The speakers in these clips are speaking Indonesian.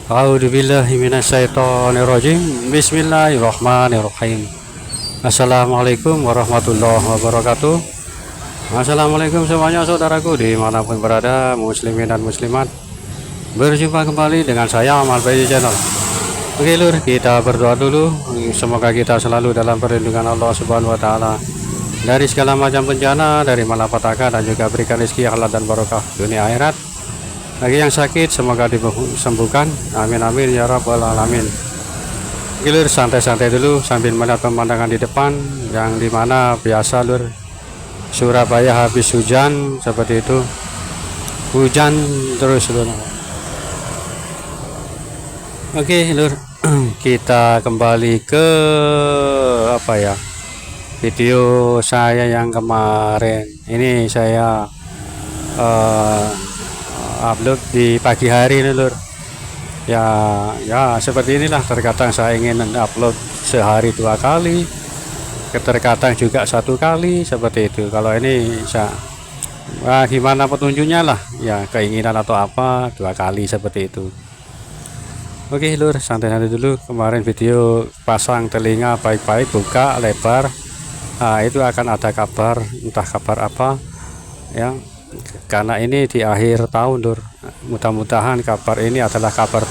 A'udzubillahi minasyaitonirrajim. Bismillahirrahmanirrahim. Assalamualaikum warahmatullahi wabarakatuh. Assalamualaikum semuanya saudaraku dimanapun berada, muslimin dan muslimat. Berjumpa kembali dengan saya Amal Bayi Channel. Oke lur, kita berdoa dulu. Semoga kita selalu dalam perlindungan Allah Subhanahu wa taala dari segala macam bencana, dari malapetaka, dan juga berikan rezeki halal dan barokah dunia akhirat. Bagi yang sakit semoga disembuhkan, amin amin ya rabbal alamin. Lur, santai-santai dulu sambil melihat pemandangan di depan, yang dimana biasa lur, Surabaya habis hujan seperti itu, hujan terus lur. Oke lur, kita kembali ke video saya yang kemarin. Ini saya upload di pagi hari ini lur. Ya seperti inilah, terkadang saya ingin upload sehari 2 kali, terkadang juga 1 kali seperti itu. Kalau ini gimana petunjuknya lah ya, keinginan atau apa 2 kali seperti itu. Oke lur, santai-santai dulu. Kemarin video pasang telinga baik-baik, buka lebar, itu akan ada kabar, entah kabar apa ya, karena ini di akhir tahun lur. Mudah-mudahan kabar ini adalah kabar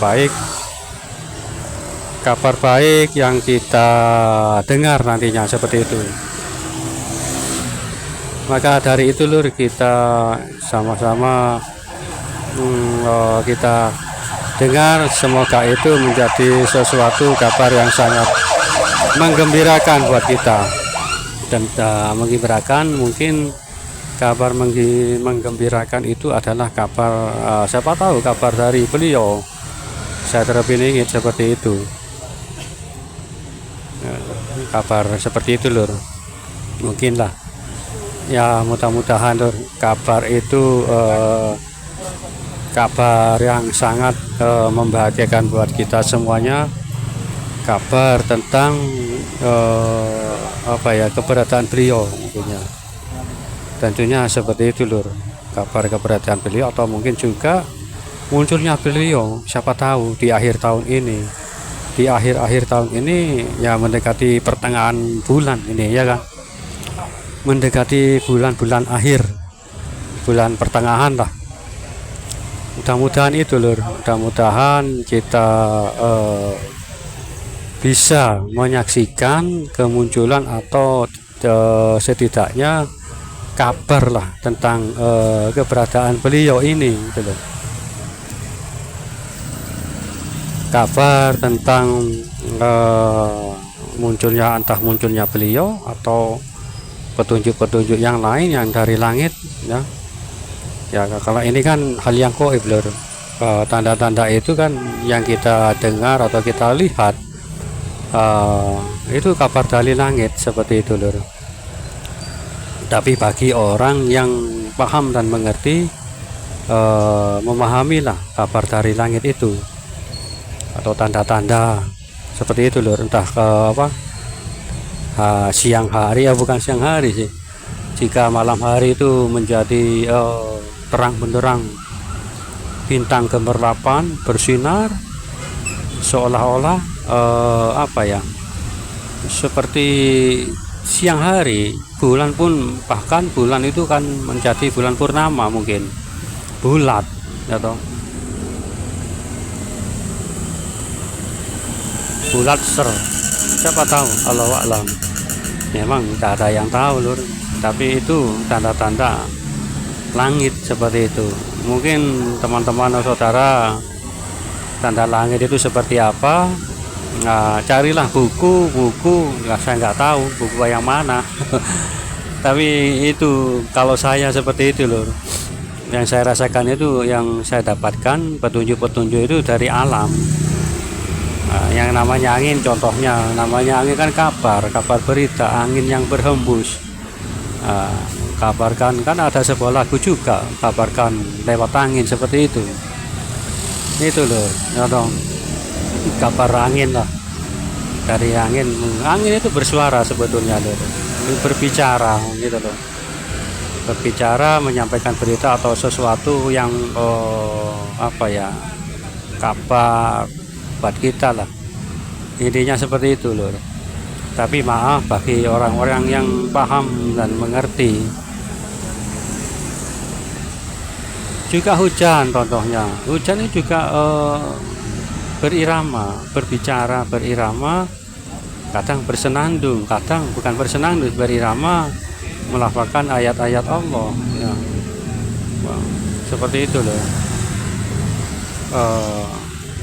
baik yang kita dengar nantinya seperti itu. Maka dari itu lur, kita sama-sama kita dengar, semoga itu menjadi sesuatu kabar yang sangat menggembirakan buat kita. Dan menggembirakan, mungkin kabar menggembirakan itu adalah kabar, siapa tahu kabar dari beliau. Saya terpingin seperti itu, kabar seperti itu lur, mungkin lah ya, mudah-mudahan lur, kabar itu kabar yang sangat membahagiakan buat kita semuanya. Kabar tentang keberadaan beliau tentunya seperti itu lur, kabar keberadaan beliau, atau mungkin juga munculnya beliau, siapa tahu di akhir tahun ini, di akhir tahun ini ya, mendekati pertengahan bulan ini ya kan, mendekati bulan-bulan akhir, bulan pertengahan lah. Mudah-mudahan itu lur, mudah-mudahan kita bisa menyaksikan kemunculan atau setidaknya kabar lah tentang keberadaan beliau ini gitu. Kabar tentang munculnya beliau atau petunjuk-petunjuk yang lain yang dari langit ya. Ya kalau ini kan hal yang gaib lur. Tanda-tanda itu kan yang kita dengar atau kita lihat, itu kabar dari langit seperti itu lur. Tapi bagi orang yang paham dan mengerti, memahamilah kabar dari langit itu atau tanda-tanda seperti itu lur, entah siang hari, ya bukan siang hari sih, jika malam hari itu menjadi terang benderang, bintang gemerlapan bersinar, seolah-olah seperti siang hari. Bulan pun, bahkan bulan itu kan menjadi bulan purnama, mungkin bulat atau bulat siapa tahu, Allah a'lam. Memang tidak ada yang tahu lur, tapi itu tanda-tanda langit seperti itu. Mungkin teman-teman atau saudara, tanda langit itu seperti apa? Nah, carilah buku, saya nggak tahu buku yang mana. Tapi itu kalau saya seperti itu lur, yang saya rasakan itu, yang saya dapatkan petunjuk-petunjuk itu dari alam. Yang namanya angin, contohnya namanya angin kan kabar berita, angin yang berhembus. Kabarkan, kan ada sebuah lagu juga, kabarkan lewat angin, seperti itu loh ya dong. Kabar angin lah, dari angin itu bersuara sebetulnya loh, berbicara gitu loh, berbicara menyampaikan berita atau sesuatu yang kabar buat kita lah, intinya seperti itu loh. Tapi maaf bagi orang-orang yang paham dan mengerti. Juga hujan contohnya, hujan ini juga berirama, berbicara berirama, kadang bersenandung, kadang bukan bersenandung, berirama, melafalkan ayat-ayat Allah ya. Wah, seperti itu loh.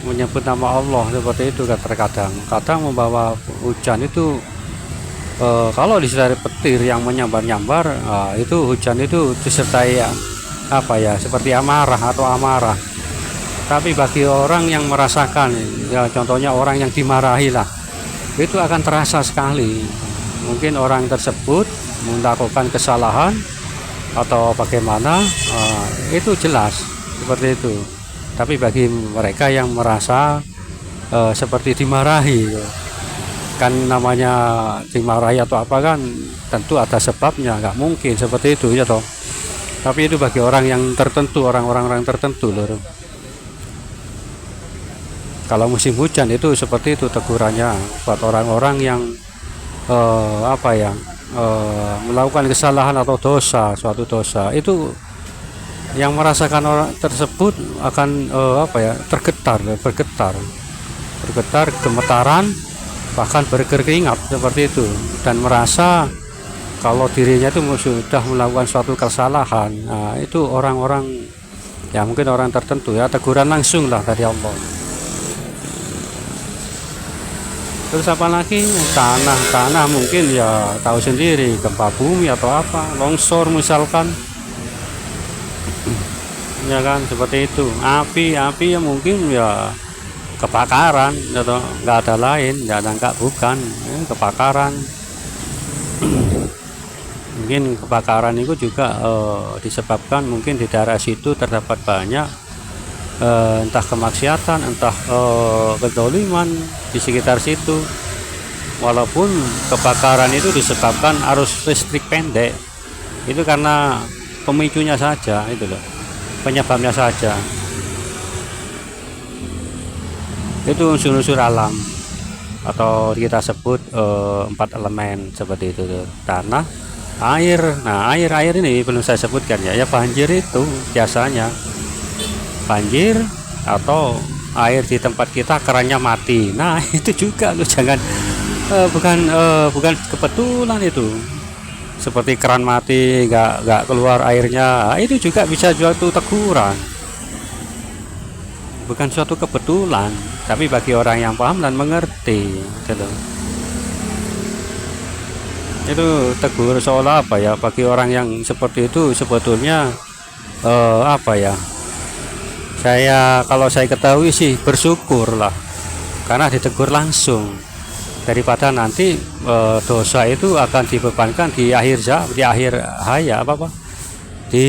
Menyebut nama Allah seperti itu terkadang, kadang membawa hujan itu kalau disertai petir yang menyambar-nyambar, itu hujan itu disertai apa ya, seperti amarah atau amarah. Tapi bagi orang yang merasakan ya, contohnya orang yang dimarahi lah, itu akan terasa sekali. Mungkin orang tersebut melakukan kesalahan atau bagaimana, itu jelas seperti itu. Tapi bagi mereka yang merasa seperti dimarahi, kan namanya dimarahi atau apa kan tentu ada sebabnya, nggak mungkin seperti itu ya toh. Tapi itu bagi orang yang tertentu, orang-orang tertentu loh. Kalau musim hujan itu seperti itu tegurannya buat orang-orang yang apa ya, melakukan kesalahan atau dosa, suatu dosa, itu yang merasakan orang tersebut akan apa ya, bergetar, gemetaran, bahkan berkeringat seperti itu, dan merasa kalau dirinya itu sudah melakukan suatu kesalahan. Nah, itu orang-orang ya, mungkin orang tertentu ya, teguran langsung lah dari Allah. Terus apa lagi, tanah mungkin ya tahu sendiri, gempa bumi atau apa, longsor misalkan ya kan, seperti itu. Api ya mungkin ya kebakaran atau nggak ada lain, nggak bukan kebakaran. Mungkin kebakaran itu juga disebabkan mungkin di daerah situ terdapat banyak entah kemaksiatan, entah kezaliman di sekitar situ. Walaupun kebakaran itu disebabkan arus listrik pendek, itu karena pemicunya saja, itu loh, penyebabnya saja. Itu unsur-unsur alam atau kita sebut 4 elemen seperti itu tuh. Tanah, air. Nah, air ini belum saya sebutkan ya. Ya banjir itu biasanya banjir atau air di tempat kita kerannya mati. Nah, itu juga lo jangan bukan kebetulan itu. Seperti keran mati nggak keluar airnya. Nah, itu juga bisa suatu teguran. Bukan suatu kebetulan, tapi bagi orang yang paham dan mengerti gitu. Itu tegur seolah apa ya, bagi orang yang seperti itu sebetulnya apa ya, kalau saya ketahui sih bersyukur lah, karena ditegur langsung, daripada nanti dosa itu akan dibebankan di akhir hayat di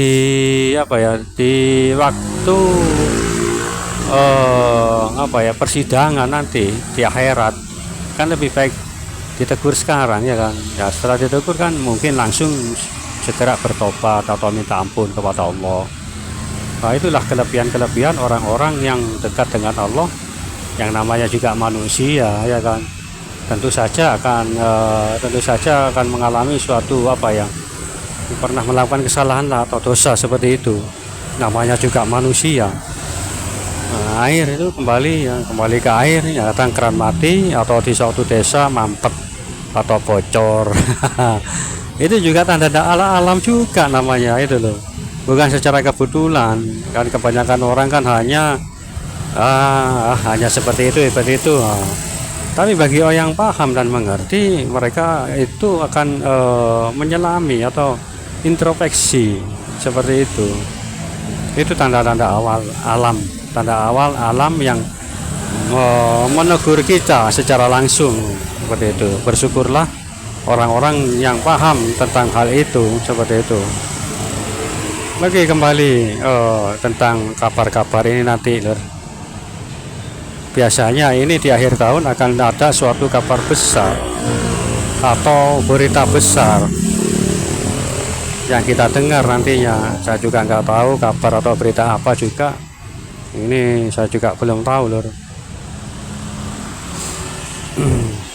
waktu persidangan nanti di akhirat. Kan lebih baik ditegur sekarang ya kan, ya setelah ditegur kan mungkin langsung segera bertobat atau minta ampun kepada Allah. Nah, itulah kelebihan orang-orang yang dekat dengan Allah, yang namanya juga manusia ya kan. Tentu saja akan mengalami suatu pernah melakukan kesalahan lah atau dosa seperti itu, namanya juga manusia. Nah, air itu kembali ke air ya, datang keran mati atau di suatu desa mampet atau bocor. Itu juga tanda-tanda alam juga namanya, itu loh, bukan secara kebetulan kan. Kebanyakan orang kan hanya seperti itu. Tapi bagi orang yang paham dan mengerti, mereka itu akan menyelami atau introspeksi seperti itu. Itu tanda-tanda awal alam yang menegur kita secara langsung seperti itu. Bersyukurlah orang-orang yang paham tentang hal itu seperti itu. Lagi kembali tentang kabar-kabar ini nanti, lor. Biasanya ini di akhir tahun akan ada suatu kabar besar atau berita besar yang kita dengar nantinya. Saya juga nggak tahu kabar atau berita apa juga. Ini saya juga belum tahu lur.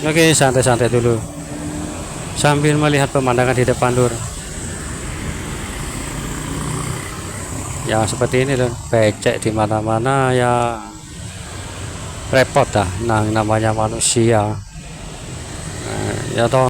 Oke, santai-santai dulu sambil melihat pemandangan di depan lur. Ya seperti ini lur, becek di mana-mana ya repot dah. Nah namanya manusia, ya toh.